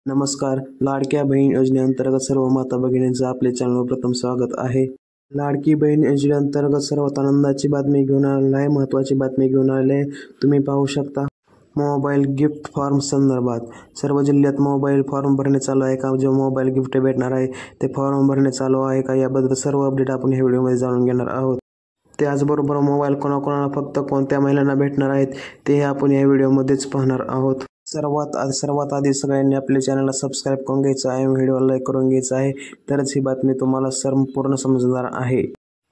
नमस्कार. लाडक्या बहीण योजनेअंतर्गत सर्व माता भगिनींचं आपल्या चॅनलवर प्रथम स्वागत आहे. लाडकी बहीण योजनेअंतर्गत सर्वात आनंदाची बातमी घेऊन आलेली आहे. महत्त्वाची बातमी घेऊन आलेली आहे. तुम्ही पाहू शकता. मोबाईल गिफ्ट फॉर्म संदर्भात सर्व जिल्ह्यात मोबाईल फॉर्म भरणे चालू आहे का? जो मोबाईल गिफ्ट भेटणार आहे ते फॉर्म भरणे चालू आहे का? याबद्दल सर्व अपडेट आपण या व्हिडिओमध्ये जाणून घेणार आहोत. त्याचबरोबर मोबाईल कोणाकोणाला फक्त कोणत्या महिलांना भेटणार आहेत ते आपण या व्हिडिओमध्येच पाहणार आहोत. सर्वात आधी सगळ्यांनी आपल्या चॅनलला सबस्क्राईब करून घ्यायचं आहे, व्हिडिओला लाईक करून घ्यायचं आहे, तरच ही बातमी तुम्हाला संपूर्ण समजणार आहे.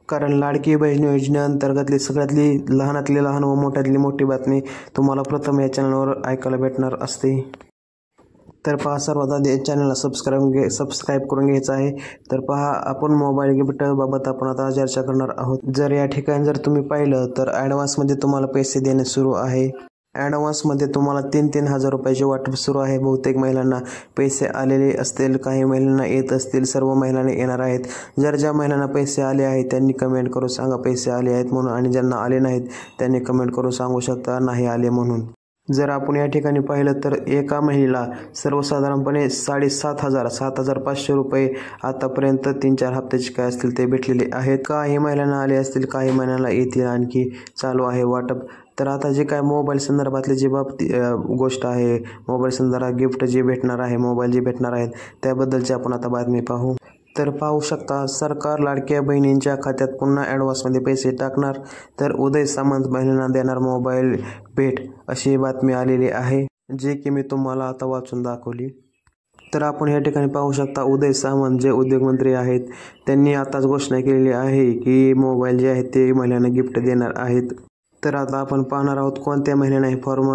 कारण लाडकी बहीण योजनेअंतर्गतली सगळ्यातली लहानातली लहान व मोठ्यातली मोठी बातमी तुम्हाला प्रथम या चॅनलवर ऐकायला भेटणार असते. तर पहा, सर्वात आधी चॅनलला सबस्क्राईब करून घ्यायचं आहे. तर पहा, आपण मोबाईल गिफ्ट बाबत आपण आता चर्चा करणार आहोत. जर या ठिकाणी जर तुम्ही पाहिलं तर ॲडव्हान्समध्ये तुम्हाला पैसे देणे सुरू आहे. ॲडव्हान्समध्ये तुम्हाला 3-3 हजार रुपयाचे वाटप सुरू आहे. बहुतेक महिलांना पैसे आलेले असतील, काही महिलांना येत असतील, सर्व महिलांना येणार आहेत. ज्या महिलांना पैसे आले आहेत त्यांनी कमेंट करून सांगा पैसे आले आहेत म्हणून, आणि ज्यांना आले नाहीत त्यांनी कमेंट करून सांगू शकता नाही आले म्हणून. जर आपण या ठिकाणी पाहिलं तर एका महिलेला सर्वसाधारणपणे 7,500 रुपये आतापर्यंत 3-4 हप्त्याचे काय असतील ते भेटलेले आहेत. काही महिलांना आले असतील, काही महिलांना येतील, आणखी चालू आहे वाटप. तर आता जे काय मोबाईल संदर्भातली जी गोष्ट आहे, मोबाईल संदर्भात गिफ्ट जे भेटणार आहे, मोबाईल जे भेटणार आहेत त्याबद्दलची आपण आता बातमी पाहू. तर पाहू शकता, सरकार लाडक्या बहिणींच्या खात्यात पुन्हा ॲडव्हान्समध्ये पैसे टाकणार. तर उदय सामंत महिलांना देणार मोबाईल भेट, अशी बातमी आलेली आहे, जी की मी तुम्हाला आता वाचून दाखवली. तर आपण या ठिकाणी पाहू शकता, उदय सामंत जे उद्योगमंत्री आहेत त्यांनी आताच घोषणा केलेली आहे की मोबाईल जे आहेत ते महिलांना गिफ्ट देणार आहेत. तर आता आपण पाहणार आहोत कोणत्या महिन्याने हे फॉर्म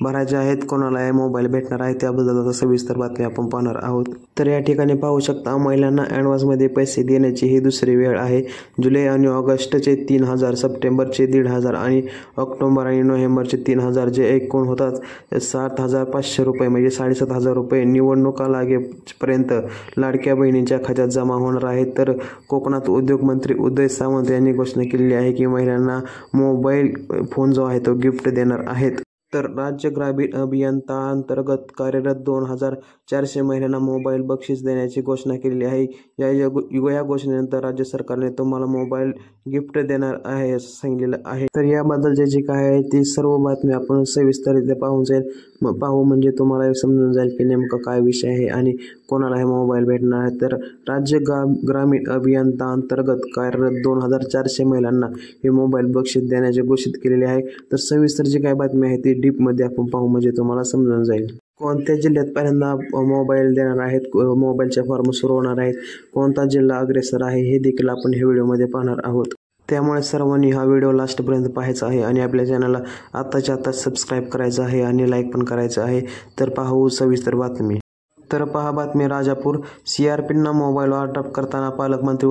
भरायचे आहेत, कोणाला हे मोबाईल भेटणार आहे त्याबद्दल आता सविस्तर बातमी आपण पाहणार आहोत. तर या ठिकाणी पाहू शकता, महिलांना ॲडव्हान्समध्ये पैसे देण्याची ही दुसरी वेळ आहे. जुलै आणि ऑगस्टचे 3,000, सप्टेंबरचे 1,500 आणि ऑक्टोबर आणि नोव्हेंबरचे 3,000 जे एकूण होतात 7,500 रुपये, म्हणजे 7,500 रुपये निवडणुका लागेपर्यंत लाडक्या बहिणींच्या खात्यात जमा होणार आहेत. तर कोकणात उद्योगमंत्री उदय सामंत यांनी घोषणा केलेली आहे की महिलांना मोबाईल फोन जो आहे तो गिफ्ट देणार आहेत. तर राज्य ग्रामीण अभियंता अंतर्गत कार्यरत 2,400 महिलांना मोबाईल बक्षीस देण्याची घोषणा केलेली आहे. या घोषणेनंतर राज्य सरकारने तुम्हाला मोबाईल गिफ्ट देणार आहे असं सांगितलेलं आहे. तर याबद्दलचे जे काय आहे ती सर्व बातमी आपण सविस्तररित्या पाहू म्हणजे तुम्हाला समजून जाईल की नेमकं काय विषय आहे आणि कोणाला हे मोबाईल भेटणार आहे. तर राज्य ग्रामीण अभियंता अंतर्गत कार्यरत 2,400 महिलांना हे मोबाईल बक्षीस देण्याचे घोषित केलेले आहे. तर सविस्तर जी काय बातमी आहे ती डीपमध्ये आपण पाहू म्हणजे तुम्हाला समजून जाईल. कोणत्या जिल्ह्यात पहिल्यांदा मोबाईल देणार आहेत, मोबाईलचे फॉर्म सुरू होणार आहेत, कोणता जिल्हा अग्रेसर आहे हे देखील आपण हे व्हिडिओमध्ये पाहणार आहोत. त्यामुळे सर्वांनी हा व्हिडिओ लास्टपर्यंत पाहायचा आहे आणि आपल्या चॅनलला आत्ताच्या आत्ता सबस्क्राईब करायचं आहे आणि लाईक पण करायचं आहे. तर पाहू सविस्तर बातमी. तर पहा बातमी, राजापूर CRPंना मोबाईल वाटप करताना पालकमंत्री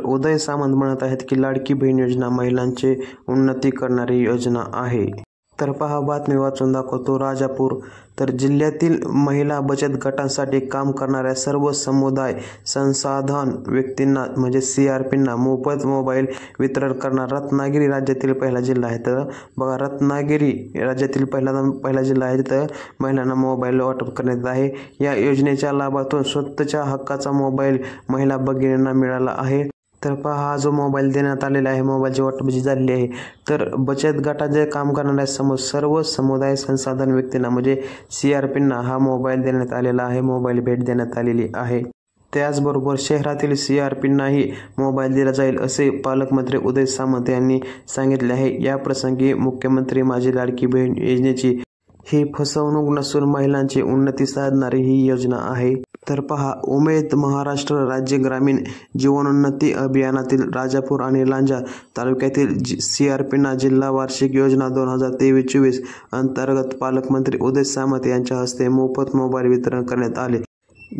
उदय सामंत म्हणत आहेत की लाडकी बहीण योजना महिलांची उन्नती करणारी योजना आहे. तर पहा बातमी वाचून दाखवतो. राजापूर, तर जिल्ह्यातील महिला बचत गटांसाठी काम करणाऱ्या सर्व समुदाय संसाधन व्यक्तींना म्हणजे CRPंना मोफत मोबाईल वितरण करणार रत्नागिरी राज्यातील पहिला जिल्हा आहे. तर बघा, रत्नागिरी राज्यातील पहिला जिल्हा आहे तिथं महिलांना मोबाईल वाटप करण्यात आहे. या योजनेच्या लाभातून स्वतःच्या हक्काचा मोबाईल महिला भगिनींना मिळाला आहे. तर पहा, हा जो मोबाईल देण्यात आलेला आहे, मोबाईलची वाटप जी झालेली आहे, तर बचत गटात जे काम करणाऱ्या सर्व समुदाय संसाधन व्यक्तींना म्हणजे CRPंना हा मोबाईल देण्यात आलेला आहे, मोबाईल भेट देण्यात आलेली आहे. त्याचबरोबर शहरातील CRPंनाही मोबाईल दिला जाईल असे पालकमंत्री उदय सामंत यांनी सांगितले आहे. या प्रसंगी मुख्यमंत्री माझी लाडकी बहीण योजनेची ही फसवणूक नसून महिलांची उन्नती साधणारी ही योजना आहे. तर पहा, उमेद महाराष्ट्र राज्य ग्रामीण जीवनोन्नती अभियानातील राजापूर आणि लांजा तालुक्यातील CRPंना जिल्हा वार्षिक योजना 2023-24 अंतर्गत पालकमंत्री उदय सामंत यांच्या हस्ते मोफत मोबाईल वितरण करण्यात आले.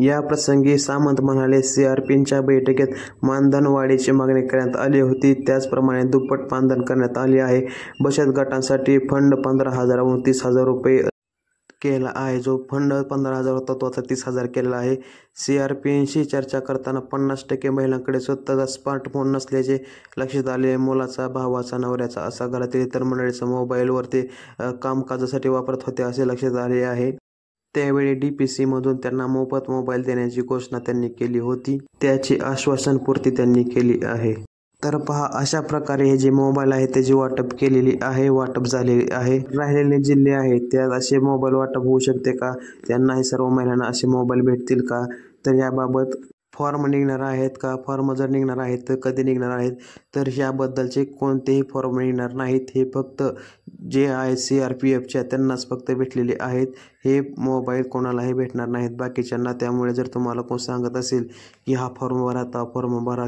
या प्रसंगी सामंत म्हणाले, CRPंच्या बैठकीत मानधन वाढीची मागणी करण्यात आली होती, त्याचप्रमाणे दुप्पट मानधन करण्यात आले आहे. बचत गटांसाठी फंड 15,000वरून 30,000 रुपये केला आहे. जो फंड 15,000 होता तो आता 30,000 केलेला आहे. CRPंशी चर्चा करताना 50% महिलांकडे स्वतःचा स्मार्टफोन नसल्याचे लक्षात आले. मुलाचा, भावाचा, नवऱ्याचा असा घरातील इतर मंडळीचा मोबाईलवर ते कामकाजासाठी वापरत होते असे लक्षात आले आहे. त्यावेळी DPC मधून त्यांना मोफत मोबाईल देण्याची घोषणा त्यांनी केली होती. त्याची आश्वासनपूर्ती त्यांनी केली आहे. तर पहा, अशा प्रकारे हे जे मोबाईल आहे त्याची वाटप झालेली आहे. राहिलेले जिल्हे आहेत त्यात असे मोबाईल वाटप होऊ शकते का, त्यांनाही सर्व महिलांना असे मोबाईल भेटतील का, तर याबाबत फॉर्म निघणार आहेत का, फॉर्म जर निघणार आहेत तर कधी निघणार आहेत, तर याबद्दलचे कोणतेही फॉर्म निघणार नाहीत. हे फक्त जे आहे CRPFच्या त्यांनाच फक्त भेटलेले आहेत. हे मोबाईल कोणालाही भेटणार नाहीत बाकीच्यांना. त्यामुळे जर तुम्हाला कोण सांगत असेल की हा फॉर्म भरा, तो फॉर्म भरा,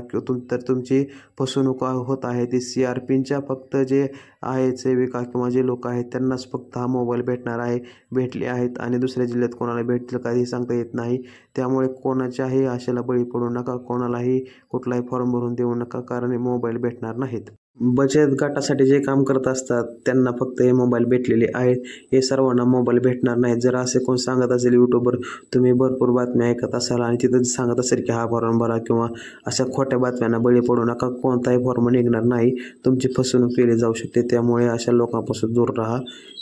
तर तुमची फसवणूक होत आहे. ती CRPच्या फक्त जे आहेत सेविका किंवा जे लोक आहेत त्यांनाच फक्त हा मोबाईल भेटणार आहे, भेटले आहेत आणि दुसऱ्या जिल्ह्यात कोणाला भेटतील काही सांगता येत नाही. त्यामुळे कोणाच्याही आशेला बळी पडू नका, कोणालाही कुठलाही फॉर्म भरून देऊ नका, कारण हे मोबाईल भेटणार नाहीत. बचत गटासाठी जे काम करत असतात त्यांना फक्त हे मोबाईल भेटलेले आहेत. हे सर्वांना मोबाईल भेटणार नाहीत. जर असे कोण सांगत असेल यूट्यूबवर, तुम्ही भरपूर बातम्या ऐकत असाल आणि तिथं सांगत असेल की हा फॉर्म भरा किंवा अशा खोट्या बातम्यांना बळी पडू नका. कोणताही फॉर्म निघणार नाही, तुमची फसवणूक केली जाऊ शकते. त्यामुळे अशा लोकांपासून दूर राहा.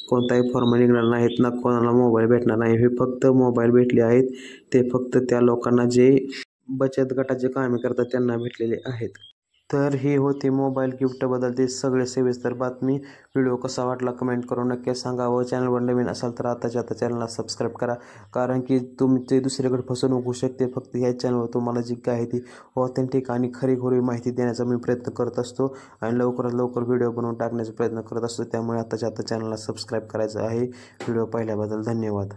कोणताही फॉर्म निघणार नाहीत ना, कोणाला मोबाईल भेटणार नाही. हे फक्त मोबाईल भेटले आहेत ते फक्त त्या लोकांना जे बचत गटाचे कामे करतात त्यांना भेटलेले आहेत. तर ही होती मोबाईल गिफ्टबद्दलची सगळे सविस्तर बातमी. व्हिडिओ कसा वाटला कमेंट करून नक्की सांगा व चॅनलवर नवीन असाल तर आताच्या आता चॅनलला सबस्क्राईब करा, कारण की तुमचे दुसरीकडे फसवणूक होऊ शकते. फक्त ह्या चॅनलवर तुम्हाला जी काय आहे ती ऑथेंटिक आणि खरीखुरी माहिती देण्याचा मी प्रयत्न करत असतो आणि लवकरात लवकर व्हिडिओ बनवून टाकण्याचा प्रयत्न करत असतो. त्यामुळे आताच्या आता चॅनलला सबस्क्राईब करायचं आहे. व्हिडिओ पाहिल्याबद्दल धन्यवाद.